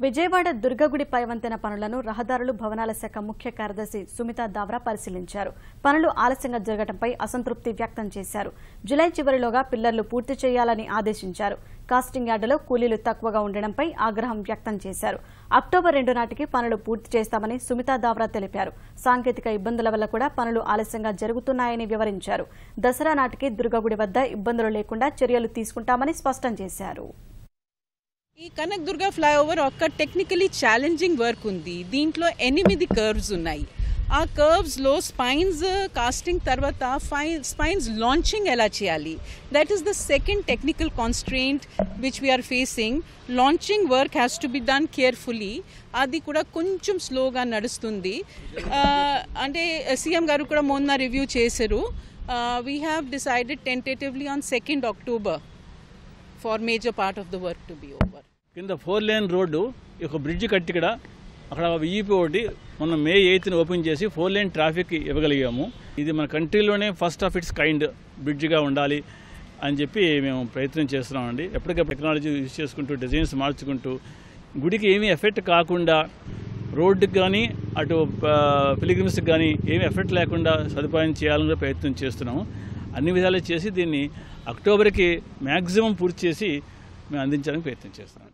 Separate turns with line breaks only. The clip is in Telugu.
విజయవాడ దుర్గగుడి పైవంతెన పనులను రహదారులు భవనాల శాఖ ముఖ్య కార్యదర్శి సుమితా దావ్రా పరిశీలించారు. పనులు ఆలస్యంగా జరగడంపై అసంతృప్తి వ్యక్తం చేశారు. జులై చివరిలోగా పిల్లర్లు పూర్తి చేయాలని ఆదేశించారు. కాస్టింగ్ యార్డులో కూలీలు తక్కువగా ఉండడంపై ఆగ్రహం వ్యక్తం చేశారు. అక్టోబర్ 2 నాటికి పనులు పూర్తి చేస్తామని సుమితా దావ్రా తెలిపారు. సాంకేతిక ఇబ్బందుల వల్ల కూడా పనులు ఆలస్యంగా జరుగుతున్నాయని వివరించారు. దసరా నాటికి దుర్గగుడి వద్ద ఇబ్బందులు లేకుండా చర్యలు తీసుకుంటామని స్పష్టం చేశారు.
ఈ కనకదుర్గ ఫ్లైఓవర్ ఒక టెక్నికలీ ఛాలెంజింగ్ వర్క్ ఉంది. దీంట్లో 8 కర్వ్స్ ఉన్నాయి. ఆ కర్వ్స్లో స్పైన్స్ కాస్టింగ్ తర్వాత స్పైన్స్ లాంచింగ్ ఎలా చేయాలి, that is the second technical constraint which we are facing. Launching work has to be done carefully. అది కూడా కొంచెం స్లోగా నడుస్తుంది. అంటే సీఎం గారు కూడా మొన్న రివ్యూ చేశారు. We have decided tentatively on 2 October for major part of the work to be over.
కింద 4 లేన్ రోడ్డు ఒక బ్రిడ్జ్ కట్టి ఇక్కడ అక్కడ ఈపీ ఒకటి మొన్న May 8th ఓపెన్ చేసి 4 లేన్ ట్రాఫిక్ ఇవ్వగలిగాము. ఇది మన కంట్రీలోనే ఫస్ట్ ఆఫ్ ఇట్స్ కైండ్ బ్రిడ్జ్గా ఉండాలి అని చెప్పి మేము ప్రయత్నం చేస్తున్నామండి. ఎప్పటికప్పుడు టెక్నాలజీ యూజ్ చేసుకుంటూ డిజైన్స్ మార్చుకుంటూ గుడికి ఏమీ ఎఫెక్ట్ కాకుండా రోడ్డుకి కానీ అటు పిలిగ్రిమ్స్కి కానీ ఏమీ ఎఫెక్ట్ లేకుండా సదుపాయం చేయాలని ప్రయత్నం చేస్తున్నాము. అన్ని విధాలు చేసి దీన్ని అక్టోబర్కి మ్యాక్సిమం పూర్తి చేసి మేము అందించడానికి ప్రయత్నం చేస్తున్నాం.